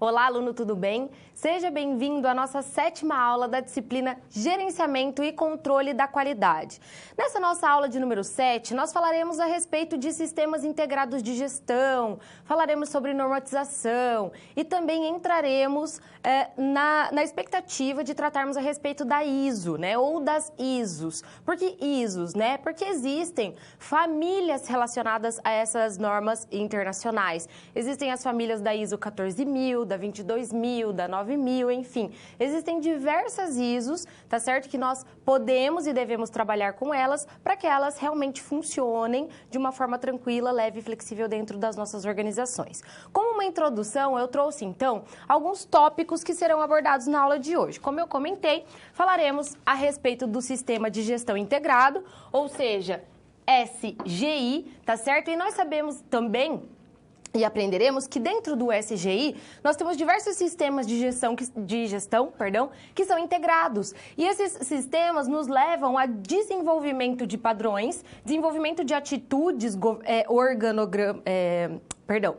Olá, aluno, tudo bem? Seja bem-vindo à nossa 7ª aula da disciplina Gerenciamento e Controle da Qualidade. Nessa nossa aula de número 7, nós falaremos a respeito de sistemas integrados de gestão, falaremos sobre normatização e também entraremos na expectativa de tratarmos a respeito da ISO, né, ou das ISOs. Por que ISOs, né? Porque existem famílias relacionadas a essas normas internacionais. Existem as famílias da ISO 14000, da 22000, da 9000, enfim. Existem diversas ISOs, tá certo? Que nós podemos e devemos trabalhar com elas para que elas realmente funcionem de uma forma tranquila, leve e flexível dentro das nossas organizações. Como uma introdução, eu trouxe, então, alguns tópicos que serão abordados na aula de hoje. Como eu comentei, falaremos a respeito do Sistema de Gestão Integrado, ou seja, SGI, tá certo? E nós sabemos também e aprenderemos que dentro do SGI nós temos diversos sistemas de gestão, que são integrados. E esses sistemas nos levam a desenvolvimento de padrões, desenvolvimento de atitudes,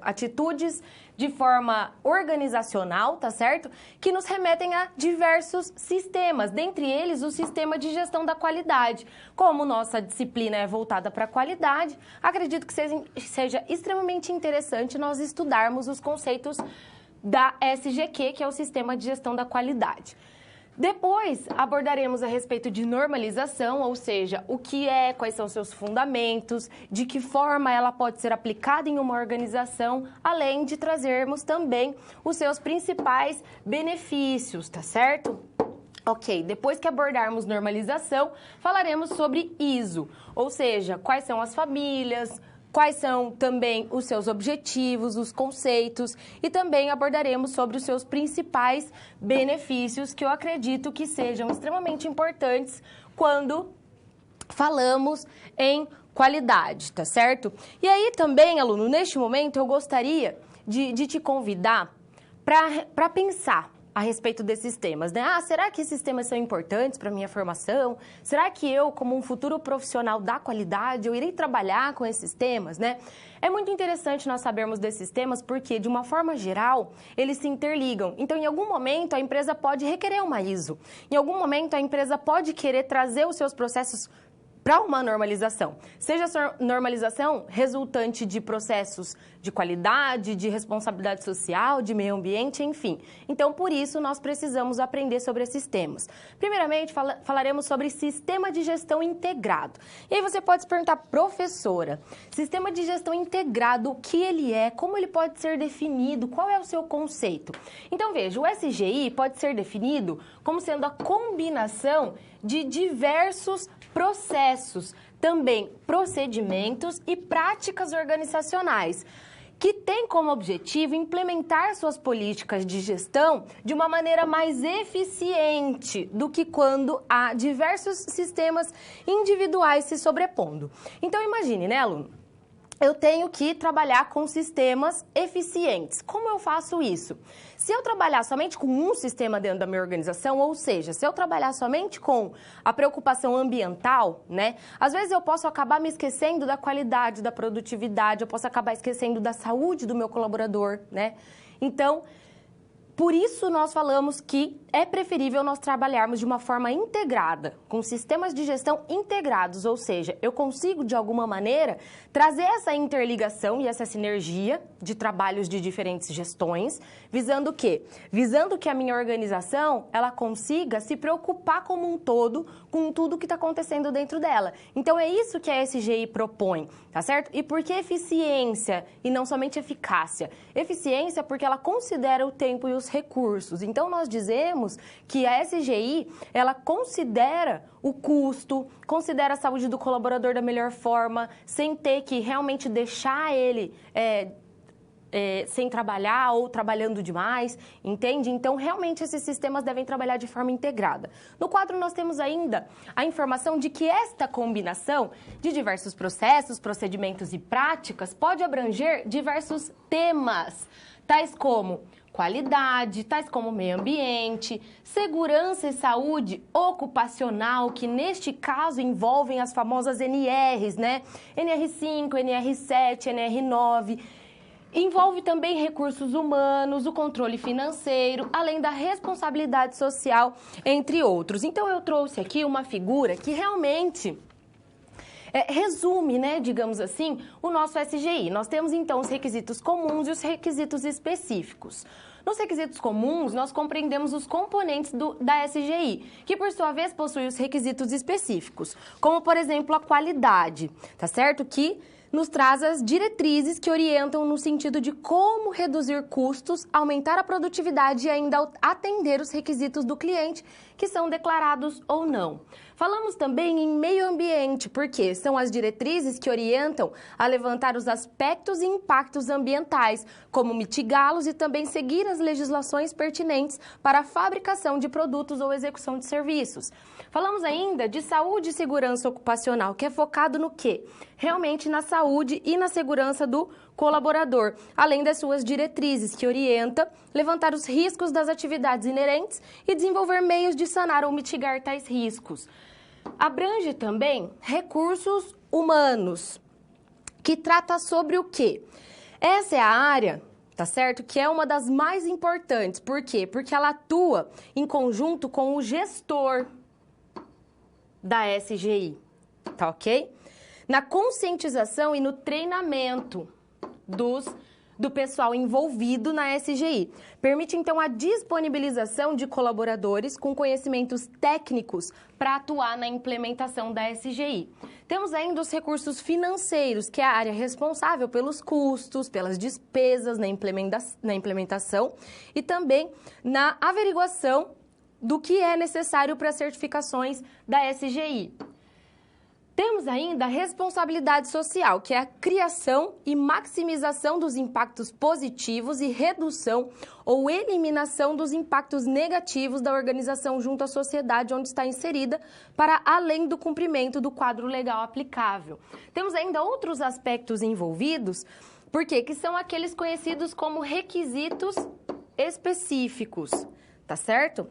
atitudes de forma organizacional, tá certo? Que nos remetem a diversos sistemas, dentre eles o sistema de gestão da qualidade. Como nossa disciplina é voltada para a qualidade, acredito que seja extremamente interessante nós estudarmos os conceitos da SGQ, que é o Sistema de Gestão da Qualidade. Depois, abordaremos a respeito de normalização, ou seja, o que é, quais são seus fundamentos, de que forma ela pode ser aplicada em uma organização, além de trazermos também os seus principais benefícios, tá certo? Ok, depois que abordarmos normalização, falaremos sobre ISO, ou seja, quais são as famílias, quais são também os seus objetivos, os conceitos e também abordaremos sobre os seus principais benefícios que eu acredito que sejam extremamente importantes quando falamos em qualidade, tá certo? E aí também, aluno, neste momento eu gostaria de te convidar para pensar a respeito desses temas, né? Será que esses temas são importantes para a minha formação? Será que eu, como um futuro profissional da qualidade, eu irei trabalhar com esses temas, né? É muito interessante nós sabermos desses temas porque, de uma forma geral, eles se interligam. Então, em algum momento, a empresa pode requerer uma ISO. Em algum momento, a empresa pode querer trazer os seus processos para uma normalização, seja essa normalização resultante de processos de qualidade, de responsabilidade social, de meio ambiente, enfim. Então, por isso, nós precisamos aprender sobre esses temas. Primeiramente, falaremos sobre sistema de gestão integrado. E aí você pode se perguntar, professora, sistema de gestão integrado, o que ele é, como ele pode ser definido, qual é o seu conceito? Então, veja, o SGI pode ser definido como sendo a combinação de diversos processos, também procedimentos e práticas organizacionais, que tem como objetivo implementar suas políticas de gestão de uma maneira mais eficiente do que quando há diversos sistemas individuais se sobrepondo. Então, imagine, né, aluno? Eu tenho que trabalhar com sistemas eficientes. Como eu faço isso? Se eu trabalhar somente com um sistema dentro da minha organização, ou seja, se eu trabalhar somente com a preocupação ambiental, né? Às vezes eu posso acabar me esquecendo da qualidade, da produtividade, eu posso acabar esquecendo da saúde do meu colaborador, né? Então, por isso nós falamos que é preferível nós trabalharmos de uma forma integrada, com sistemas de gestão integrados, ou seja, eu consigo de alguma maneira trazer essa interligação e essa sinergia de trabalhos de diferentes gestões, visando o quê? Visando que a minha organização, ela consiga se preocupar como um todo com tudo que está acontecendo dentro dela. Então é isso que a SGI propõe, tá certo? E por que eficiência e não somente eficácia? Eficiência porque ela considera o tempo e os recursos. Então nós dizemos que a SGI, ela considera o custo, considera a saúde do colaborador da melhor forma, sem ter que realmente deixar ele sem trabalhar ou trabalhando demais, entende? Então, realmente, esses sistemas devem trabalhar de forma integrada. No quadro, nós temos ainda a informação de que esta combinação de diversos processos, procedimentos e práticas pode abranger diversos temas, tais como qualidade, tais como meio ambiente, segurança e saúde ocupacional, que neste caso envolvem as famosas NRs, né? NR5, NR7, NR9. Envolve também recursos humanos, o controle financeiro, além da responsabilidade social, entre outros. Então, eu trouxe aqui uma figura que realmente resume, né, digamos assim, o nosso SGI. Nós temos, então, os requisitos comuns e os requisitos específicos. Nos requisitos comuns, nós compreendemos os componentes da SGI, que, por sua vez, possui os requisitos específicos, como, por exemplo, a qualidade, tá certo? Que nos traz as diretrizes que orientam no sentido de como reduzir custos, aumentar a produtividade e ainda atender os requisitos do cliente, que são declarados ou não. Falamos também em meio ambiente, porque são as diretrizes que orientam a levantar os aspectos e impactos ambientais, como mitigá-los e também seguir as legislações pertinentes para a fabricação de produtos ou execução de serviços. Falamos ainda de saúde e segurança ocupacional, que é focado no quê? Realmente na saúde e na segurança do colaborador, além das suas diretrizes, que orienta levantar os riscos das atividades inerentes e desenvolver meios de sanar ou mitigar tais riscos. Abrange também recursos humanos, que trata sobre o quê? Essa é a área, tá certo? Que é uma das mais importantes. Por quê? Porque ela atua em conjunto com o gestor da SGI, tá ok? Na conscientização e no treinamento do pessoal envolvido na SGI. Permite, então, a disponibilização de colaboradores com conhecimentos técnicos para atuar na implementação da SGI. Temos ainda os recursos financeiros, que é a área responsável pelos custos, pelas despesas na implementação e também na averiguação do que é necessário para as certificações da SGI. Temos ainda a responsabilidade social, que é a criação e maximização dos impactos positivos e redução ou eliminação dos impactos negativos da organização junto à sociedade onde está inserida, para além do cumprimento do quadro legal aplicável. Temos ainda outros aspectos envolvidos, porque que são aqueles conhecidos como requisitos específicos, tá certo?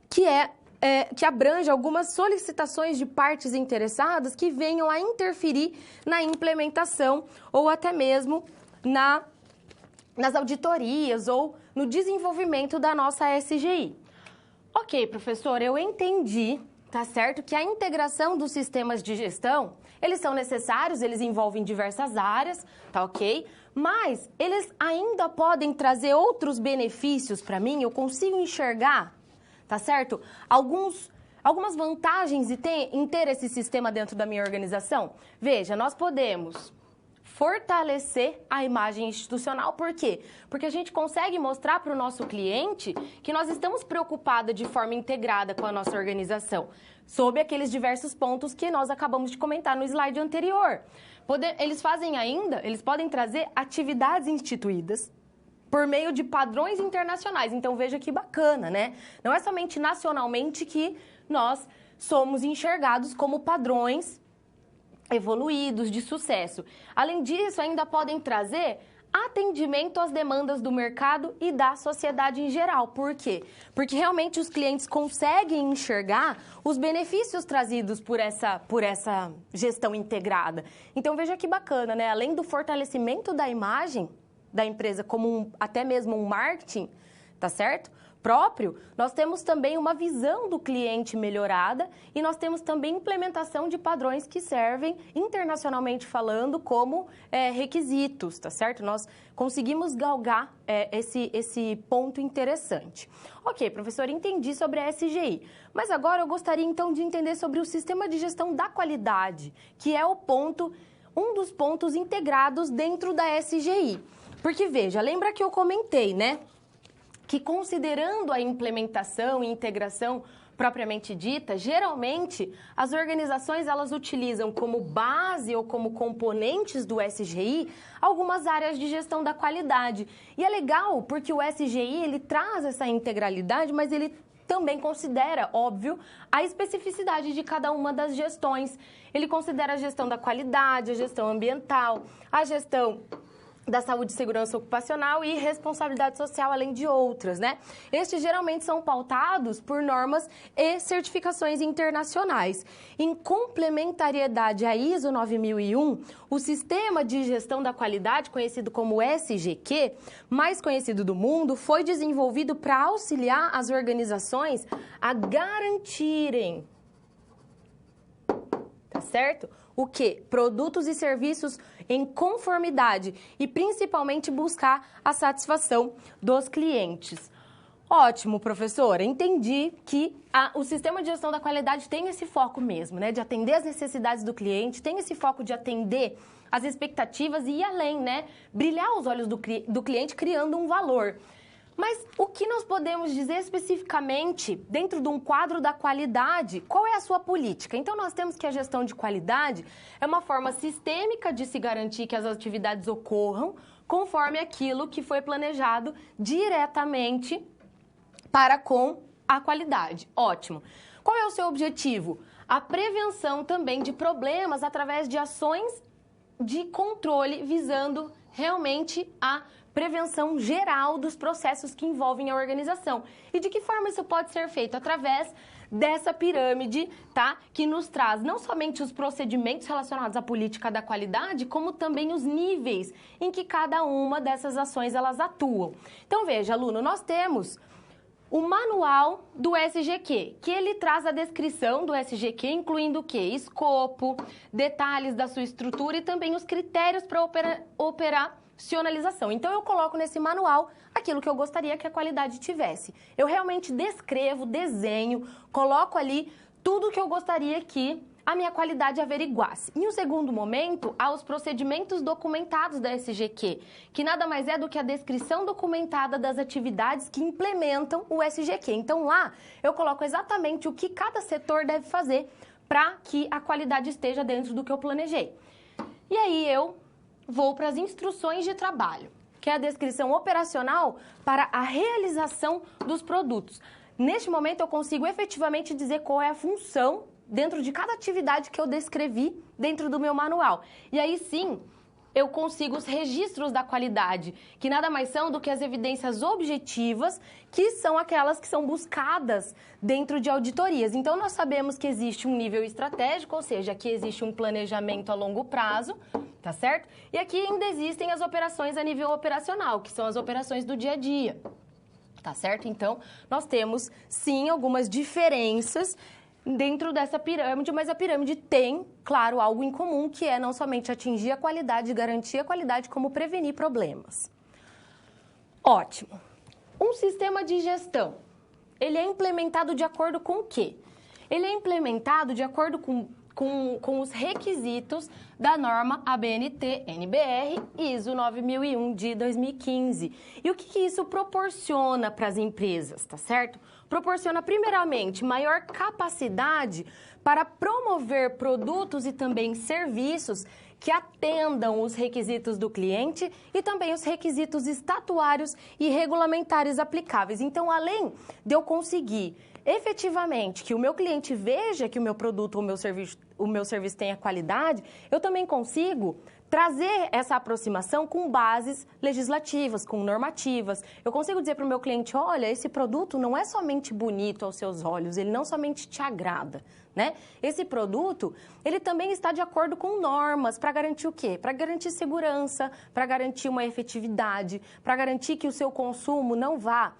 Que abrange algumas solicitações de partes interessadas que venham a interferir na implementação ou até mesmo nas auditorias ou no desenvolvimento da nossa SGI. Ok, professor, eu entendi, tá certo, que a integração dos sistemas de gestão, eles são necessários, eles envolvem diversas áreas, tá ok? Mas eles ainda podem trazer outros benefícios para mim, eu consigo enxergar, tá certo? Algumas vantagens em ter esse sistema dentro da minha organização. Veja, nós podemos fortalecer a imagem institucional. Por quê? Porque a gente consegue mostrar para o nosso cliente que nós estamos preocupados de forma integrada com a nossa organização, sob aqueles diversos pontos que nós acabamos de comentar no slide anterior. Eles podem trazer atividades instituídas por meio de padrões internacionais. Então, veja que bacana, né? Não é somente nacionalmente que nós somos enxergados como padrões evoluídos, de sucesso. Além disso, ainda podem trazer atendimento às demandas do mercado e da sociedade em geral. Por quê? Porque realmente os clientes conseguem enxergar os benefícios trazidos por essa gestão integrada. Então, veja que bacana, né? Além do fortalecimento da imagem da empresa como até mesmo um marketing, tá certo? Próprio, nós temos também uma visão do cliente melhorada e nós temos também implementação de padrões que servem, internacionalmente falando, como requisitos, tá certo? Nós conseguimos galgar esse ponto interessante. Ok, professor, entendi sobre a SGI, mas agora eu gostaria então de entender sobre o sistema de gestão da qualidade, que é um dos pontos integrados dentro da SGI. Porque, veja, lembra que eu comentei, né? Que considerando a implementação e integração propriamente dita, geralmente as organizações elas utilizam como base ou como componentes do SGI algumas áreas de gestão da qualidade. E é legal porque o SGI ele traz essa integralidade, mas ele também considera, óbvio, a especificidade de cada uma das gestões. Ele considera a gestão da qualidade, a gestão ambiental, a gestão da saúde e segurança ocupacional e responsabilidade social, além de outras, né? Estes geralmente são pautados por normas e certificações internacionais. Em complementariedade à ISO 9001, o Sistema de Gestão da Qualidade, conhecido como SGQ, mais conhecido do mundo, foi desenvolvido para auxiliar as organizações a garantirem, tá certo? O quê? Produtos e serviços em conformidade e principalmente buscar a satisfação dos clientes. Ótimo, professora. Entendi que o sistema de gestão da qualidade tem esse foco mesmo, né? De atender as necessidades do cliente, tem esse foco de atender as expectativas e ir além, né? Brilhar os olhos do cliente criando um valor. Mas o que nós podemos dizer especificamente dentro de um quadro da qualidade? Qual é a sua política? Então, nós temos que a gestão de qualidade é uma forma sistêmica de se garantir que as atividades ocorram conforme aquilo que foi planejado diretamente para com a qualidade. Ótimo. Qual é o seu objetivo? A prevenção também de problemas através de ações de controle visando realmente a prevenção geral dos processos que envolvem a organização. E de que forma isso pode ser feito? Através dessa pirâmide, tá? Que nos traz não somente os procedimentos relacionados à política da qualidade, como também os níveis em que cada uma dessas ações elas atuam. Então, veja, aluno, nós temos o manual do SGQ, que ele traz a descrição do SGQ, incluindo o quê? Escopo, detalhes da sua estrutura e também os critérios para operacionalização. Então, eu coloco nesse manual aquilo que eu gostaria que a qualidade tivesse. Eu realmente descrevo, desenho, coloco ali tudo que eu gostaria que a minha qualidade averiguasse. Em um segundo momento, há os procedimentos documentados da SGQ, que nada mais é do que a descrição documentada das atividades que implementam o SGQ. Então, lá, eu coloco exatamente o que cada setor deve fazer para que a qualidade esteja dentro do que eu planejei. E aí, eu vou para as instruções de trabalho, que é a descrição operacional para a realização dos produtos. Neste momento, eu consigo efetivamente dizer qual é a função dentro de cada atividade que eu descrevi dentro do meu manual. E aí sim, eu consigo os registros da qualidade, que nada mais são do que as evidências objetivas, que são aquelas que são buscadas dentro de auditorias. Então, nós sabemos que existe um nível estratégico, ou seja, que existe um planejamento a longo prazo, tá certo? E aqui ainda existem as operações a nível operacional, que são as operações do dia a dia, tá certo? Então, nós temos, sim, algumas diferenças dentro dessa pirâmide, mas a pirâmide tem, claro, algo em comum, que é não somente atingir a qualidade, garantir a qualidade, como prevenir problemas. Ótimo. Um sistema de gestão, ele é implementado de acordo com o quê? Ele é implementado de acordo com os requisitos da norma ABNT-NBR ISO 9001 de 2015. E o que isso proporciona para as empresas, tá certo? Proporciona, primeiramente, maior capacidade para promover produtos e também serviços que atendam os requisitos do cliente e também os requisitos estatuários e regulamentares aplicáveis. Então, além de eu conseguir efetivamente que o meu cliente veja que o meu produto ou o meu serviço tenha qualidade, eu também consigo trazer essa aproximação com bases legislativas, com normativas. Eu consigo dizer para o meu cliente, olha, esse produto não é somente bonito aos seus olhos, ele não somente te agrada, né? Esse produto, ele também está de acordo com normas para garantir o quê? Para garantir segurança, para garantir uma efetividade, para garantir que o seu consumo não vá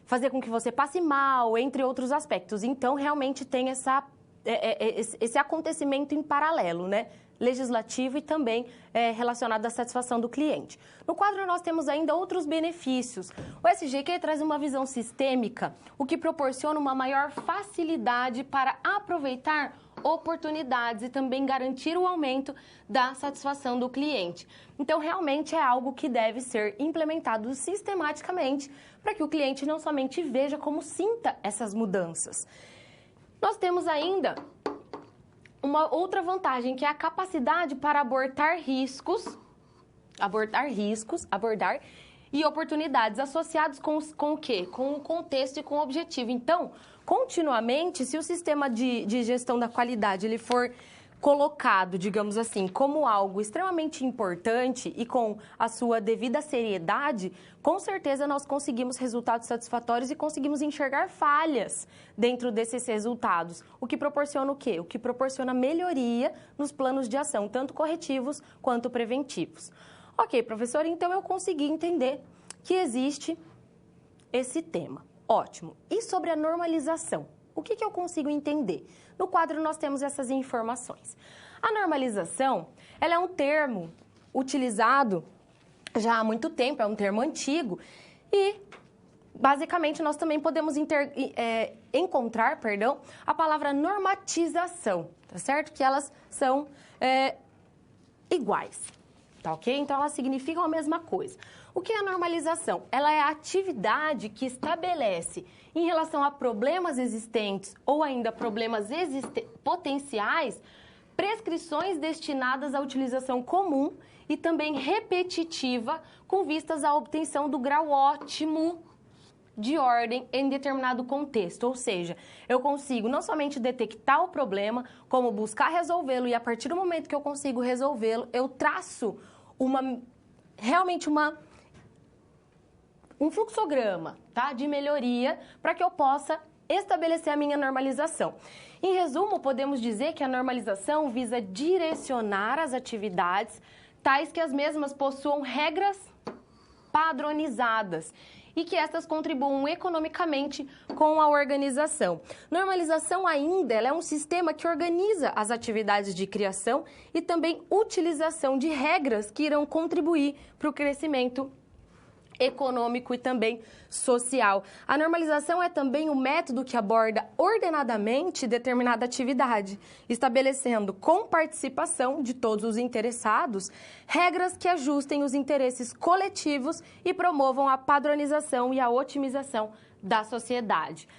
fazer com que você passe mal, entre outros aspectos. Então, realmente tem esse acontecimento em paralelo, né? Legislativo e também relacionado à satisfação do cliente. No quadro, nós temos ainda outros benefícios. O SGQ traz uma visão sistêmica, o que proporciona uma maior facilidade para aproveitar oportunidades e também garantir o aumento da satisfação do cliente. Então, realmente é algo que deve ser implementado sistematicamente para que o cliente não somente veja, como sinta essas mudanças. Nós temos ainda uma outra vantagem, que é a capacidade para abordar e oportunidades associados com o quê? Com o contexto e com o objetivo. Então, continuamente, se o sistema de gestão da qualidade ele for colocado, digamos assim, como algo extremamente importante e com a sua devida seriedade, com certeza nós conseguimos resultados satisfatórios e conseguimos enxergar falhas dentro desses resultados. O que proporciona o quê? O que proporciona melhoria nos planos de ação, tanto corretivos quanto preventivos. Ok, professor, então eu consegui entender que existe esse tema. Ótimo. E sobre a normalização? O que eu consigo entender? No quadro nós temos essas informações. A normalização, ela é um termo utilizado já há muito tempo, é um termo antigo e, basicamente, nós também podemos encontrar a palavra normatização, tá certo? Que elas são iguais, tá ok? Então, elas significam a mesma coisa. O que é a normalização? Ela é a atividade que estabelece, em relação a problemas existentes ou ainda problemas potenciais, prescrições destinadas à utilização comum e também repetitiva, com vistas à obtenção do grau ótimo de ordem em determinado contexto. Ou seja, eu consigo não somente detectar o problema, como buscar resolvê-lo, e a partir do momento que eu consigo resolvê-lo, eu traço um fluxograma, tá, de melhoria para que eu possa estabelecer a minha normalização. Em resumo, podemos dizer que a normalização visa direcionar as atividades tais que as mesmas possuam regras padronizadas e que estas contribuam economicamente com a organização. Normalização ainda ela é um sistema que organiza as atividades de criação e também utilização de regras que irão contribuir para o crescimento econômico e também social. A normalização é também um método que aborda ordenadamente determinada atividade, estabelecendo com participação de todos os interessados regras que ajustem os interesses coletivos e promovam a padronização e a otimização da sociedade.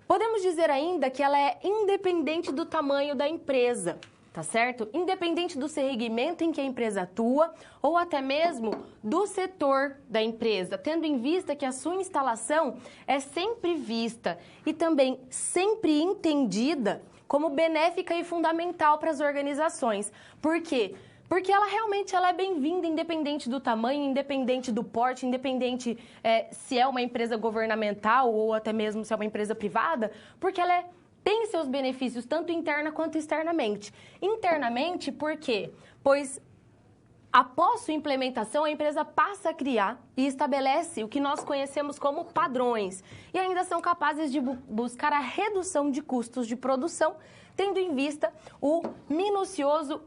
Podemos dizer ainda que ela é independente do tamanho da empresa, tá certo? Independente do segmento em que a empresa atua ou até mesmo do setor da empresa, tendo em vista que a sua instalação é sempre vista e também sempre entendida como benéfica e fundamental para as organizações. Por quê? Porque ela realmente é bem-vinda, independente do tamanho, independente do porte, independente se é uma empresa governamental ou até mesmo se é uma empresa privada, porque ela tem seus benefícios, tanto interna quanto externamente. Internamente, por quê? Pois, após sua implementação, a empresa passa a criar e estabelece o que nós conhecemos como padrões. E ainda são capazes de buscar a redução de custos de produção, tendo em vista o minucioso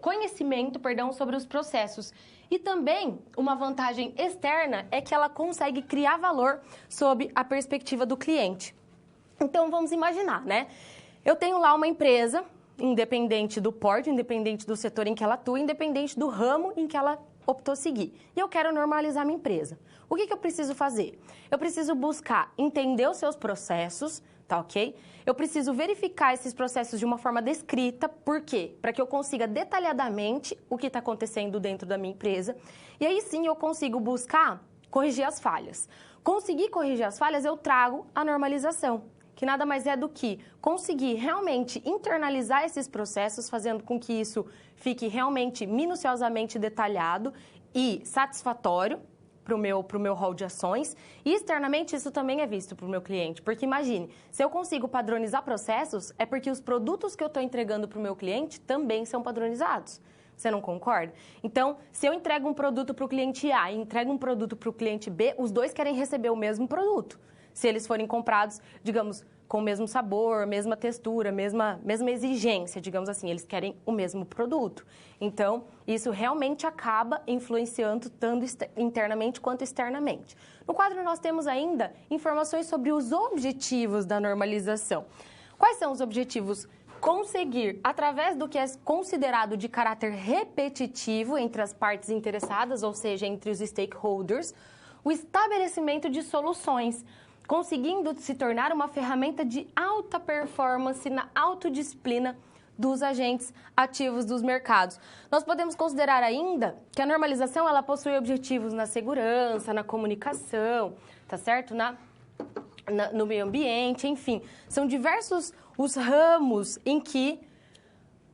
conhecimento sobre os processos. E também, uma vantagem externa é que ela consegue criar valor sob a perspectiva do cliente. Então, vamos imaginar, né? Eu tenho lá uma empresa, independente do porte, independente do setor em que ela atua, independente do ramo em que ela optou seguir. E eu quero normalizar minha empresa. O que eu preciso fazer? Eu preciso buscar entender os seus processos, tá ok? Eu preciso verificar esses processos de uma forma descrita. Por quê? Para que eu consiga detalhadamente o que está acontecendo dentro da minha empresa. E aí sim eu consigo buscar corrigir as falhas. Conseguir corrigir as falhas, eu trago a normalização, que nada mais é do que conseguir realmente internalizar esses processos, fazendo com que isso fique realmente minuciosamente detalhado e satisfatório para o meu rol de ações. E externamente isso também é visto para o meu cliente, porque imagine, se eu consigo padronizar processos, é porque os produtos que eu estou entregando para o meu cliente também são padronizados. Você não concorda? Então, se eu entrego um produto para o cliente A e entrego um produto para o cliente B, os dois querem receber o mesmo produto. Se eles forem comprados, digamos, com o mesmo sabor, mesma textura, mesma exigência, digamos assim, eles querem o mesmo produto. Então, isso realmente acaba influenciando tanto internamente quanto externamente. No quadro, nós temos ainda informações sobre os objetivos da normalização. Quais são os objetivos? Conseguir, através do que é considerado de caráter repetitivo entre as partes interessadas, ou seja, entre os stakeholders, o estabelecimento de soluções, conseguindo se tornar uma ferramenta de alta performance na autodisciplina dos agentes ativos dos mercados. Nós podemos considerar ainda que a normalização ela possui objetivos na segurança, na comunicação, tá certo? No meio ambiente, enfim. São diversos os ramos em que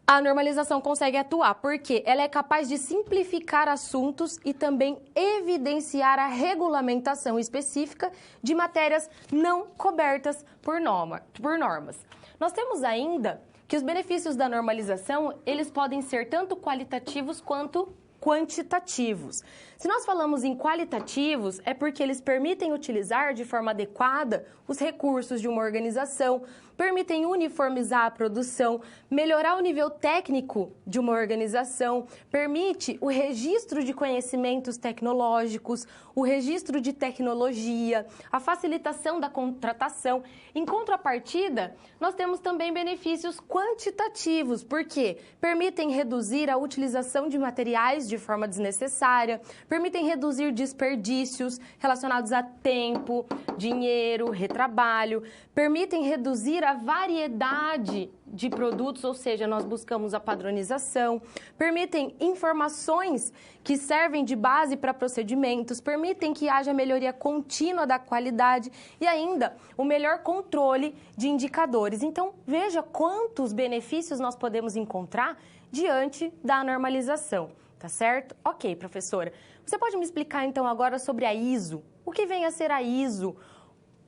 a normalização consegue atuar, porque ela é capaz de simplificar assuntos e também evidenciar a regulamentação específica de matérias não cobertas por normas. Nós temos ainda que os benefícios da normalização, eles podem ser tanto qualitativos quanto quantitativos. Se nós falamos em qualitativos, é porque eles permitem utilizar de forma adequada os recursos de uma organização, permitem uniformizar a produção, melhorar o nível técnico de uma organização, permite o registro de conhecimentos tecnológicos, o registro de tecnologia, a facilitação da contratação. Em contrapartida, nós temos também benefícios quantitativos, porque permitem reduzir a utilização de materiais de forma desnecessária, permitem reduzir desperdícios relacionados a tempo, dinheiro, retrabalho, permitem reduzir a variedade de produtos, ou seja, nós buscamos a padronização, permitem informações que servem de base para procedimentos, permitem que haja melhoria contínua da qualidade e ainda o melhor controle de indicadores. Então, veja quantos benefícios nós podemos encontrar diante da normalização, tá certo? Ok, professora. Você pode me explicar então agora sobre a ISO? O que vem a ser a ISO?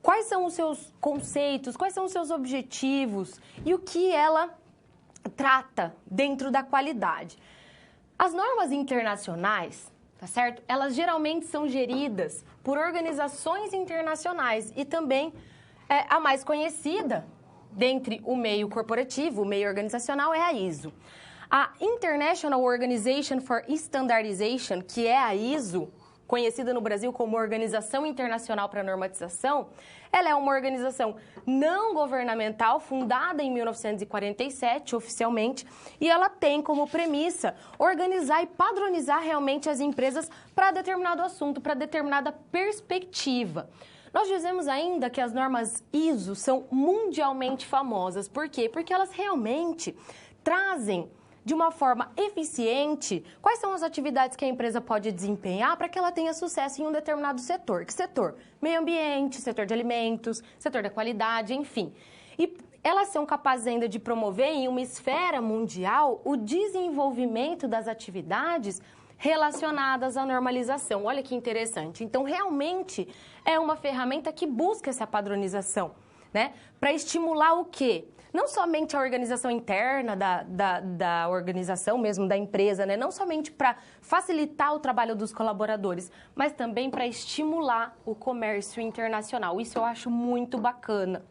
Quais são os seus conceitos, quais são os seus objetivos e o que ela trata dentro da qualidade? As normas internacionais, tá certo? Elas geralmente são geridas por organizações internacionais e também a mais conhecida dentre o meio corporativo, o meio organizacional, é a ISO. A International Organization for Standardization, que é a ISO, conhecida no Brasil como Organização Internacional para a Normatização, ela é uma organização não governamental, fundada em 1947, oficialmente, e ela tem como premissa organizar e padronizar realmente as empresas para determinado assunto, para determinada perspectiva. Nós dizemos ainda que as normas ISO são mundialmente famosas. Por quê? Porque elas realmente trazem de uma forma eficiente quais são as atividades que a empresa pode desempenhar para que ela tenha sucesso em um determinado setor. Que setor? Meio ambiente, setor de alimentos, setor da qualidade, enfim. E elas são capazes ainda de promover em uma esfera mundial o desenvolvimento das atividades relacionadas à normalização. Olha que interessante. Então, realmente, é uma ferramenta que busca essa padronização, né? Para estimular o quê? Não somente a organização interna da organização mesmo, da empresa, né? Não somente para facilitar o trabalho dos colaboradores, mas também para estimular o comércio internacional. Isso eu acho muito bacana.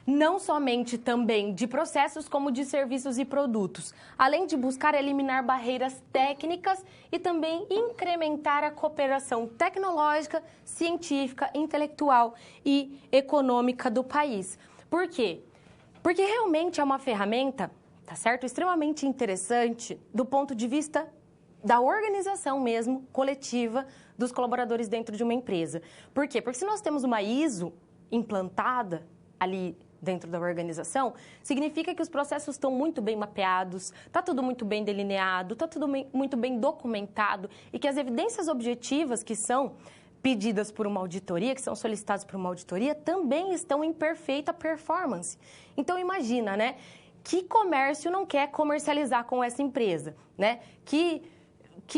Não somente também de processos, como de serviços e produtos, além de buscar eliminar barreiras técnicas e também incrementar a cooperação tecnológica, científica, intelectual e econômica do país. Por quê? Porque realmente é uma ferramenta, tá certo? Extremamente interessante do ponto de vista da organização mesmo, coletiva, dos colaboradores dentro de uma empresa. Por quê? Porque se nós temos uma ISO implantada ali dentro da organização, significa que os processos estão muito bem mapeados, está tudo muito bem delineado, está tudo muito bem documentado e que as evidências objetivas que são pedidas por uma auditoria, que são solicitadas por uma auditoria, também estão em perfeita performance. Então, imagina, né? Que comércio não quer comercializar com essa empresa, né? Que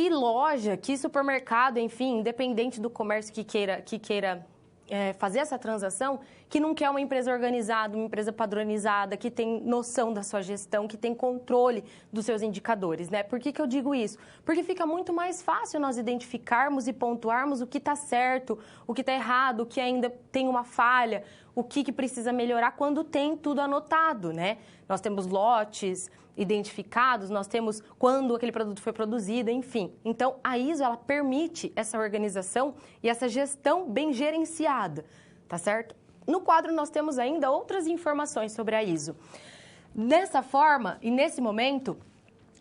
loja, que supermercado, enfim, independente do comércio que queira fazer essa transação, que não quer uma empresa organizada, uma empresa padronizada, que tem noção da sua gestão, que tem controle dos seus indicadores, né? Por que eu digo isso? Porque fica muito mais fácil nós identificarmos e pontuarmos o que está certo, o que está errado, o que ainda tem uma falha, o que precisa melhorar quando tem tudo anotado, né? Nós temos lotes identificados, nós temos quando aquele produto foi produzido, enfim. Então, a ISO, ela permite essa organização e essa gestão bem gerenciada, tá certo? No quadro, nós temos ainda outras informações sobre a ISO. Dessa forma, e nesse momento,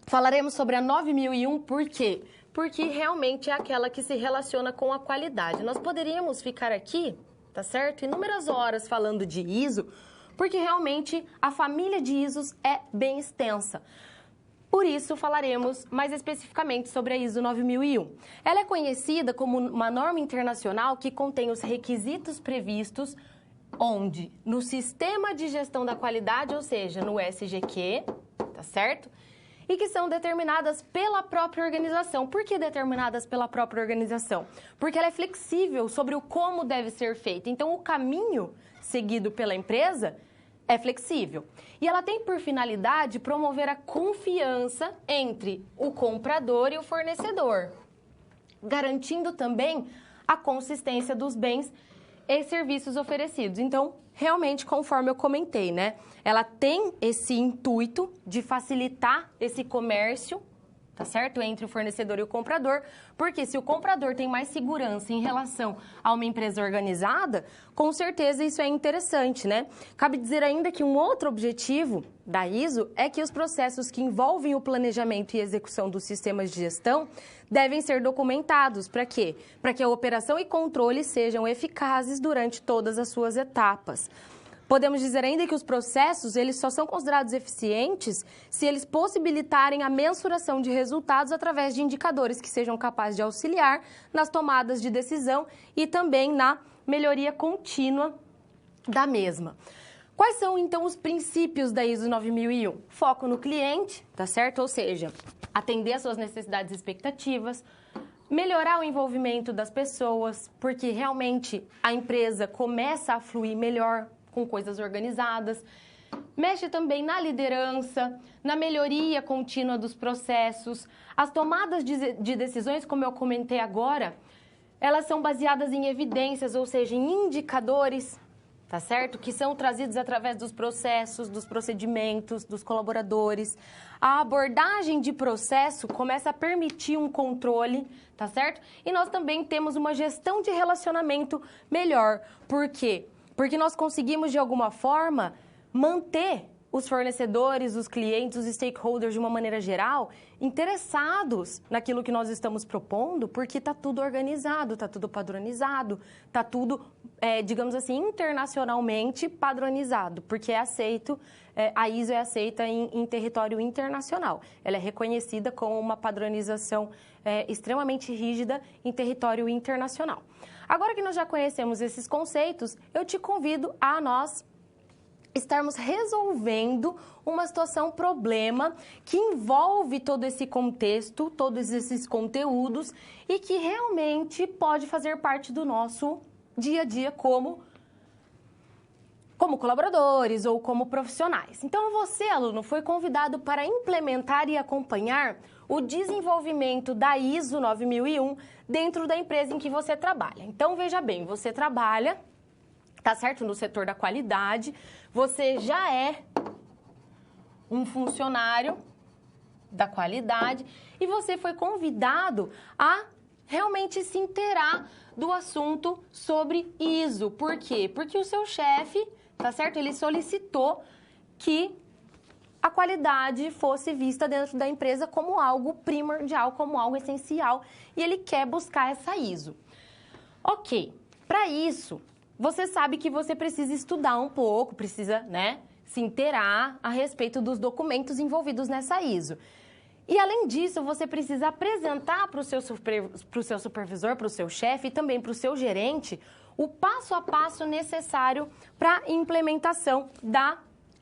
falaremos sobre a 9001, por quê? Porque realmente é aquela que se relaciona com a qualidade. Nós poderíamos ficar aqui, tá certo? Inúmeras horas falando de ISO, porque realmente a família de ISOs é bem extensa. Por isso, falaremos mais especificamente sobre a ISO 9001. Ela é conhecida como uma norma internacional que contém os requisitos previstos onde? No Sistema de Gestão da Qualidade, ou seja, no SGQ, tá tá certo? E que são determinadas pela própria organização. Por que determinadas pela própria organização? Porque ela é flexível sobre o como deve ser feito. Então, o caminho seguido pela empresa é flexível. E ela tem por finalidade promover a confiança entre o comprador e o fornecedor, garantindo também a consistência dos bens e serviços oferecidos. Então, realmente, conforme eu comentei, né? Ela tem esse intuito de facilitar esse comércio, tá certo? Entre o fornecedor e o comprador, porque se o comprador tem mais segurança em relação a uma empresa organizada, com certeza isso é interessante, né? Cabe dizer ainda que um outro objetivo da ISO é que os processos que envolvem o planejamento e execução dos sistemas de gestão devem ser documentados. Para quê? Para que a operação e controle sejam eficazes durante todas as suas etapas. Podemos dizer ainda que os processos, eles só são considerados eficientes se eles possibilitarem a mensuração de resultados através de indicadores que sejam capazes de auxiliar nas tomadas de decisão e também na melhoria contínua da mesma. Quais são, então, os princípios da ISO 9001? Foco no cliente, tá certo? Ou seja, atender às suas necessidades e expectativas, melhorar o envolvimento das pessoas, porque realmente a empresa começa a fluir melhor com coisas organizadas. Mexe também na liderança, na melhoria contínua dos processos. As tomadas de decisões, como eu comentei agora, elas são baseadas em evidências, ou seja, em indicadores, tá certo? Que são trazidos através dos processos, dos procedimentos, dos colaboradores. A abordagem de processo começa a permitir um controle, tá certo? E nós também temos uma gestão de relacionamento melhor. Por quê? Porque nós conseguimos, de alguma forma, manter os fornecedores, os clientes, os stakeholders, de uma maneira geral, interessados naquilo que nós estamos propondo, porque está tudo organizado, está tudo padronizado, está tudo, digamos assim, internacionalmente padronizado, porque é aceito, a ISO é aceita em território internacional. Ela é reconhecida como uma padronização extremamente rígida em território internacional. Agora que nós já conhecemos esses conceitos, eu te convido a nós estarmos resolvendo uma situação, problema que envolve todo esse contexto, todos esses conteúdos e que realmente pode fazer parte do nosso dia a dia como colaboradores ou como profissionais. Então, você, aluno, foi convidado para implementar e acompanhar o desenvolvimento da ISO 9001 dentro da empresa em que você trabalha. Então, veja bem, você trabalha, tá certo, no setor da qualidade, você já é um funcionário da qualidade e você foi convidado a realmente se inteirar do assunto sobre ISO. Por quê? Porque o seu chefe, tá certo, ele solicitou que a qualidade fosse vista dentro da empresa como algo primordial, como algo essencial, e ele quer buscar essa ISO. Ok, para isso, você sabe que você precisa estudar um pouco, precisa, né, se inteirar a respeito dos documentos envolvidos nessa ISO. E, além disso, você precisa apresentar para o seu supervisor, para o seu chefe e também para o seu gerente o passo a passo necessário para a implementação da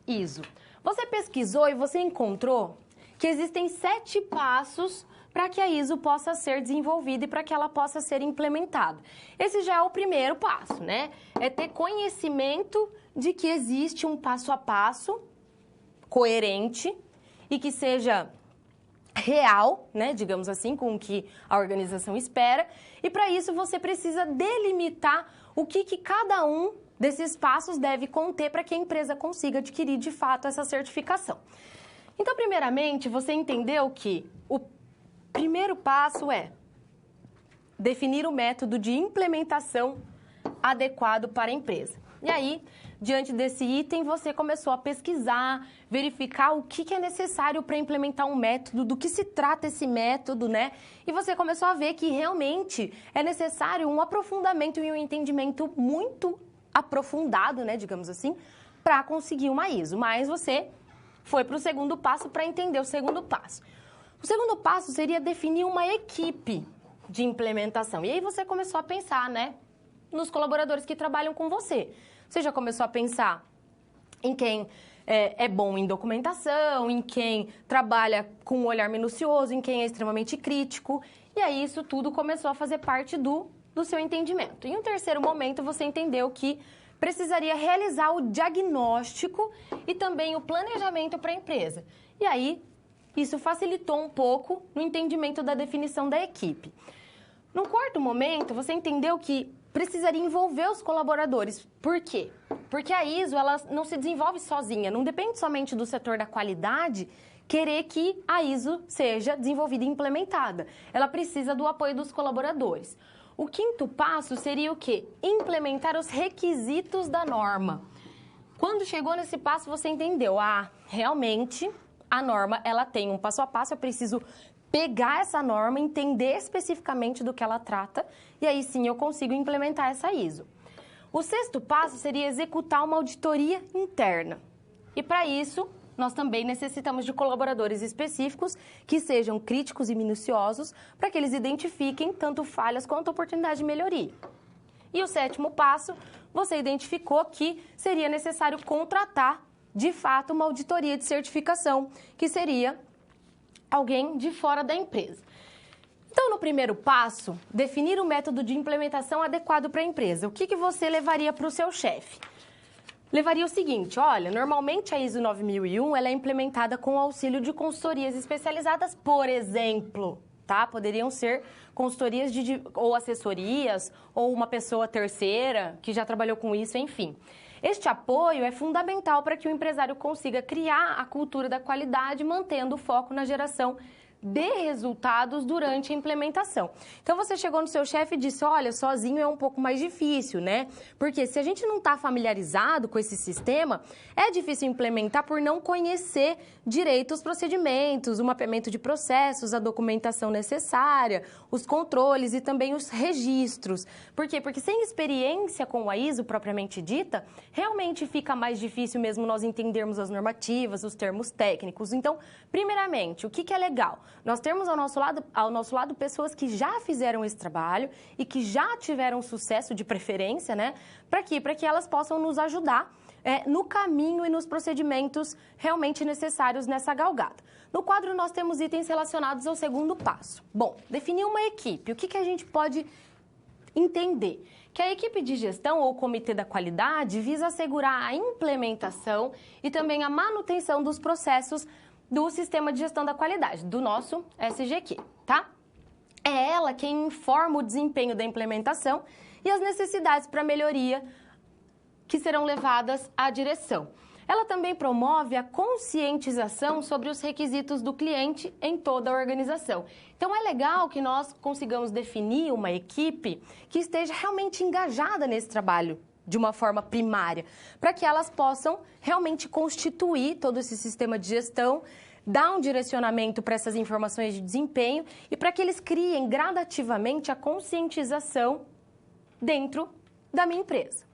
ISO. Você pesquisou e você encontrou que existem 7 passos para que a ISO possa ser desenvolvida e para que ela possa ser implementada. Esse já é o primeiro passo, né? É ter conhecimento de que existe um passo a passo coerente e que seja real, né, digamos assim, com o que a organização espera. E para isso você precisa delimitar o que cada um desses passos deve conter para que a empresa consiga adquirir de fato essa certificação. Então, primeiramente, você entendeu que o primeiro passo é definir o método de implementação adequado para a empresa. E aí, diante desse item, você começou a pesquisar, verificar o que é necessário para implementar um método, do que se trata esse método, né? E você começou a ver que realmente é necessário um aprofundamento e um entendimento muito aprofundado, né, digamos assim, para conseguir uma ISO. Mas você foi para o segundo passo para entender o segundo passo. O segundo passo seria definir uma equipe de implementação. E aí você começou a pensar, né, nos colaboradores que trabalham com você. Você já começou a pensar em quem é bom em documentação, em quem trabalha com um olhar minucioso, em quem é extremamente crítico. E aí isso tudo começou a fazer parte do seu entendimento. Em um terceiro momento, você entendeu que precisaria realizar o diagnóstico e também o planejamento para a empresa. E aí, isso facilitou um pouco no entendimento da definição da equipe. No quarto momento, você entendeu que precisaria envolver os colaboradores. Por quê? Porque a ISO ela não se desenvolve sozinha, não depende somente do setor da qualidade querer que a ISO seja desenvolvida e implementada. Ela precisa do apoio dos colaboradores. O quinto passo seria o quê? Implementar os requisitos da norma. Quando chegou nesse passo, você entendeu, realmente a norma ela tem um passo a passo, eu preciso pegar essa norma, entender especificamente do que ela trata, e aí sim eu consigo implementar essa ISO. O sexto passo seria executar uma auditoria interna. E para isso, nós também necessitamos de colaboradores específicos que sejam críticos e minuciosos para que eles identifiquem tanto falhas quanto oportunidade de melhoria. E o sétimo passo, você identificou que seria necessário contratar, de fato, uma auditoria de certificação, que seria alguém de fora da empresa. Então, no primeiro passo, definir o método de implementação adequado para a empresa. O que você levaria para o seu chefe? Levaria o seguinte, olha, normalmente a ISO 9001 ela é implementada com o auxílio de consultorias especializadas, por exemplo, tá? Poderiam ser consultorias ou assessorias, ou uma pessoa terceira que já trabalhou com isso, enfim. Este apoio é fundamental para que o empresário consiga criar a cultura da qualidade, mantendo o foco na geração de resultados durante a implementação. Então, você chegou no seu chefe e disse, olha, sozinho é um pouco mais difícil, né? Porque se a gente não está familiarizado com esse sistema, é difícil implementar por não conhecer direito os procedimentos, o mapeamento de processos, a documentação necessária, os controles e também os registros. Por quê? Porque sem experiência com a ISO propriamente dita, realmente fica mais difícil mesmo nós entendermos as normativas, os termos técnicos. Então, primeiramente, o que é legal? Nós temos ao nosso lado pessoas que já fizeram esse trabalho e que já tiveram sucesso de preferência, né? Para quê? Para que elas possam nos ajudar no caminho e nos procedimentos realmente necessários nessa galgada. No quadro, nós temos itens relacionados ao segundo passo. Bom, definir uma equipe. O que a gente pode entender? Que a equipe de gestão ou comitê da qualidade visa assegurar a implementação e também a manutenção dos processos do sistema de gestão da qualidade, do nosso SGQ, tá? É ela quem informa o desempenho da implementação e as necessidades para melhoria que serão levadas à direção. Ela também promove a conscientização sobre os requisitos do cliente em toda a organização. Então, é legal que nós consigamos definir uma equipe que esteja realmente engajada nesse trabalho de uma forma primária, para que elas possam realmente constituir todo esse sistema de gestão, dar um direcionamento para essas informações de desempenho e para que eles criem gradativamente a conscientização dentro da minha empresa.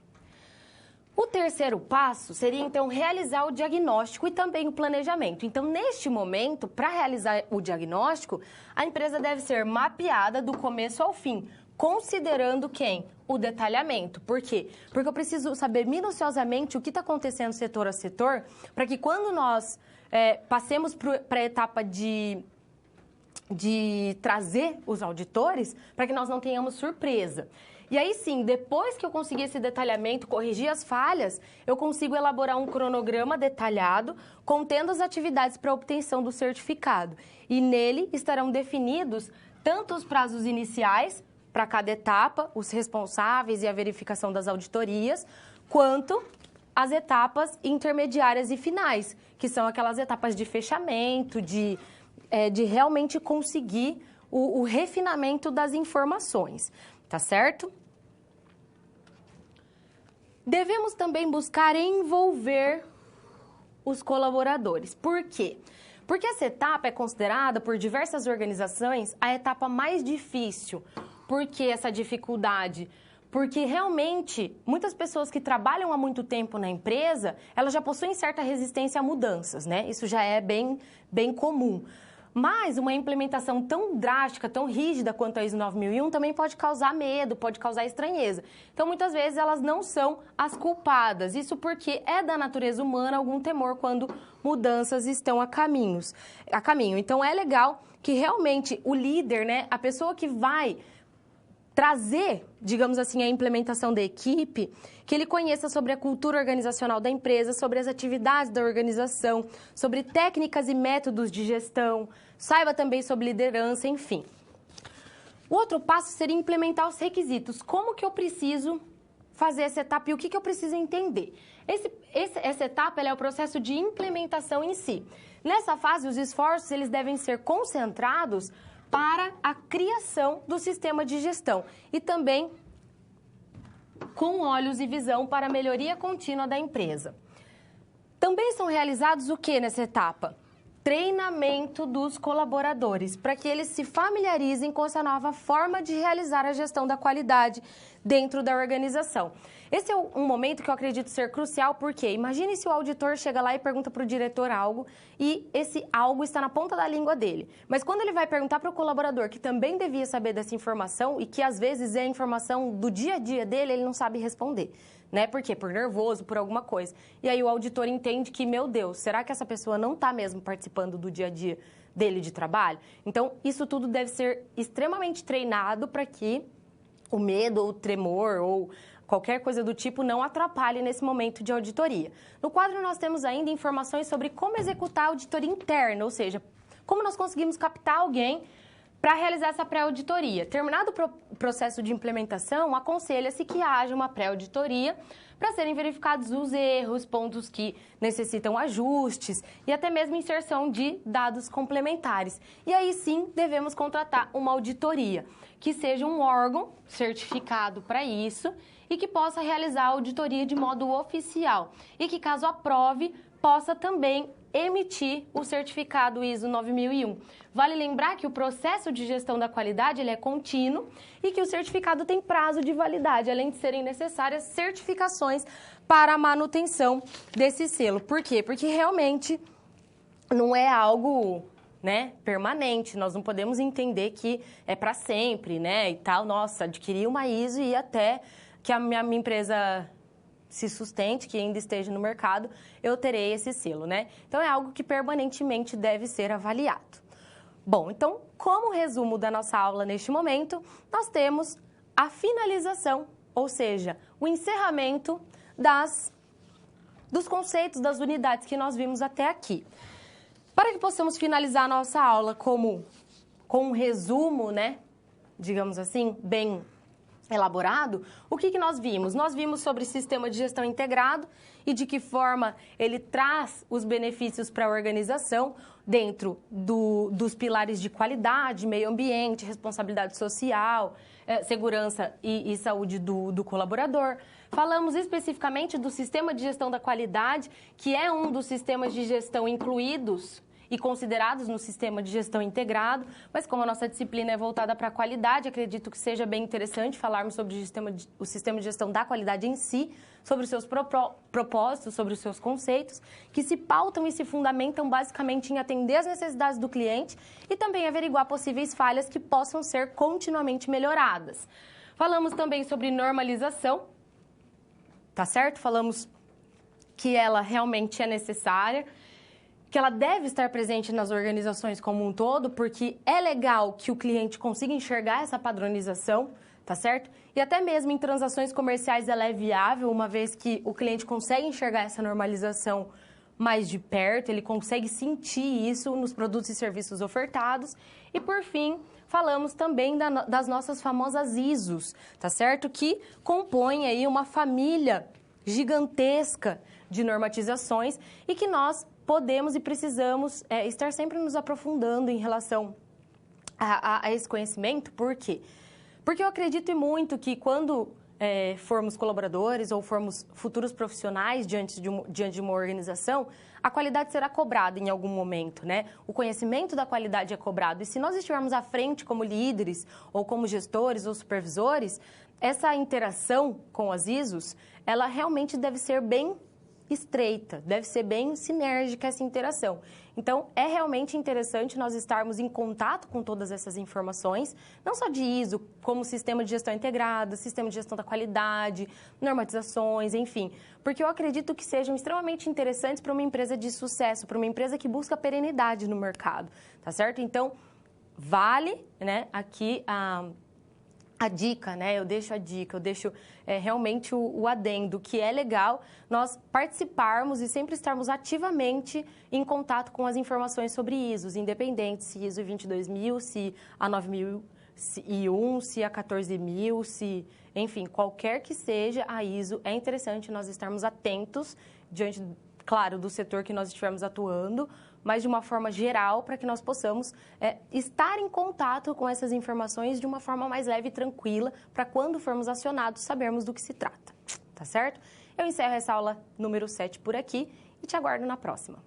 O terceiro passo seria, então, realizar o diagnóstico e também o planejamento. Então, neste momento, para realizar o diagnóstico, a empresa deve ser mapeada do começo ao fim, considerando quem? O detalhamento. Por quê? Porque eu preciso saber minuciosamente o que está acontecendo setor a setor, para que quando nós passemos para a etapa de trazer os auditores, para que nós não tenhamos surpresa. E aí sim, depois que eu conseguir esse detalhamento, corrigir as falhas, eu consigo elaborar um cronograma detalhado, contendo as atividades para obtenção do certificado. E nele estarão definidos tanto os prazos iniciais para cada etapa, os responsáveis e a verificação das auditorias, quanto as etapas intermediárias e finais, que são aquelas etapas de fechamento, de realmente conseguir o refinamento das informações. Tá certo? Devemos também buscar envolver os colaboradores. Por quê? Porque essa etapa é considerada por diversas organizações a etapa mais difícil. Por que essa dificuldade? Porque realmente muitas pessoas que trabalham há muito tempo na empresa, elas já possuem certa resistência a mudanças, né? Isso já é bem comum. Mas uma implementação tão drástica, tão rígida quanto a ISO 9001 também pode causar medo, pode causar estranheza. Então, muitas vezes, elas não são as culpadas. Isso porque é da natureza humana algum temor quando mudanças estão a caminho. Então, é legal que realmente o líder, né, a pessoa que vai trazer, digamos assim, a implementação da equipe, que ele conheça sobre a cultura organizacional da empresa, sobre as atividades da organização, sobre técnicas e métodos de gestão, saiba também sobre liderança, enfim. O outro passo seria implementar os requisitos. Como que eu preciso fazer essa etapa e o que eu preciso entender? Essa etapa ela é o processo de implementação em si. Nessa fase, os esforços eles devem ser concentrados para a criação do sistema de gestão e também com olhos e visão para a melhoria contínua da empresa. Também são realizados o que nessa etapa? Treinamento dos colaboradores, para que eles se familiarizem com essa nova forma de realizar a gestão da qualidade dentro da organização. Esse é um momento que eu acredito ser crucial, porque imagine se o auditor chega lá e pergunta para o diretor algo e esse algo está na ponta da língua dele. Mas quando ele vai perguntar para o colaborador, que também devia saber dessa informação e que às vezes é a informação do dia a dia dele, ele não sabe responder. Né? Por quê? Por nervoso, por alguma coisa. E aí o auditor entende que, meu Deus, será que essa pessoa não está mesmo participando do dia a dia dele de trabalho? Então, isso tudo deve ser extremamente treinado para que o medo ou o tremor ou qualquer coisa do tipo não atrapalhe nesse momento de auditoria. No quadro, nós temos ainda informações sobre como executar a auditoria interna, ou seja, como nós conseguimos captar alguém para realizar essa pré-auditoria. Terminado o processo de implementação, aconselha-se que haja uma pré-auditoria para serem verificados os erros, pontos que necessitam ajustes e até mesmo inserção de dados complementares. E aí sim devemos contratar uma auditoria, que seja um órgão certificado para isso e que possa realizar a auditoria de modo oficial e que, caso aprove, possa também emitir o certificado ISO 9001. Vale lembrar que o processo de gestão da qualidade ele é contínuo e que o certificado tem prazo de validade, além de serem necessárias certificações para a manutenção desse selo. Por quê? Porque realmente não é algo, né, permanente. Nós não podemos entender que é para sempre, né, e tal. Nossa, adquirir uma ISO e até que a minha empresa se sustente, que ainda esteja no mercado, eu terei esse selo, né? Então, é algo que permanentemente deve ser avaliado. Bom, então, como resumo da nossa aula neste momento, nós temos a finalização, ou seja, o encerramento dos conceitos das unidades que nós vimos até aqui. Para que possamos finalizar a nossa aula com um resumo, né, digamos assim, bem elaborado, o que nós vimos? Nós vimos sobre sistema de gestão integrado e de que forma ele traz os benefícios para a organização dentro dos pilares de qualidade, meio ambiente, responsabilidade social, segurança e saúde do colaborador. Falamos especificamente do sistema de gestão da qualidade, que é um dos sistemas de gestão incluídos e considerados no sistema de gestão integrado, mas como a nossa disciplina é voltada para a qualidade, acredito que seja bem interessante falarmos sobre o sistema de gestão da qualidade em si, sobre os seus propósitos, sobre os seus conceitos, que se pautam e se fundamentam basicamente em atender às necessidades do cliente e também averiguar possíveis falhas que possam ser continuamente melhoradas. Falamos também sobre normalização, tá certo? Falamos que ela realmente é necessária, que ela deve estar presente nas organizações como um todo, porque é legal que o cliente consiga enxergar essa padronização, tá certo? E até mesmo em transações comerciais ela é viável, uma vez que o cliente consegue enxergar essa normalização mais de perto, ele consegue sentir isso nos produtos e serviços ofertados. E, por fim, falamos também das nossas famosas ISOs, tá certo? Que compõem aí uma família gigantesca de normatizações e que nós podemos e precisamos estar sempre nos aprofundando em relação a esse conhecimento. Por quê? Porque eu acredito muito que quando formos colaboradores ou formos futuros profissionais diante de uma organização, a qualidade será cobrada em algum momento, né? O conhecimento da qualidade é cobrado. E se nós estivermos à frente como líderes ou como gestores ou supervisores, essa interação com as ISOs, ela realmente deve ser bem estreita, deve ser bem sinérgica essa interação. Então, é realmente interessante nós estarmos em contato com todas essas informações, não só de ISO, como sistema de gestão integrada, sistema de gestão da qualidade, normatizações, enfim, porque eu acredito que sejam extremamente interessantes para uma empresa de sucesso, para uma empresa que busca perenidade no mercado, tá certo? Então, vale, né, aqui a dica, né? Eu deixo a dica, eu deixo realmente o adendo, que é legal nós participarmos e sempre estarmos ativamente em contato com as informações sobre ISOs, independente se ISO 22000, se a 9001, se a 14000, se, enfim, qualquer que seja a ISO, é interessante nós estarmos atentos diante, claro, do setor que nós estivermos atuando, mas de uma forma geral, para que nós possamos estar em contato com essas informações de uma forma mais leve e tranquila, para quando formos acionados, sabermos do que se trata, tá certo? Eu encerro essa aula número 7 por aqui e te aguardo na próxima.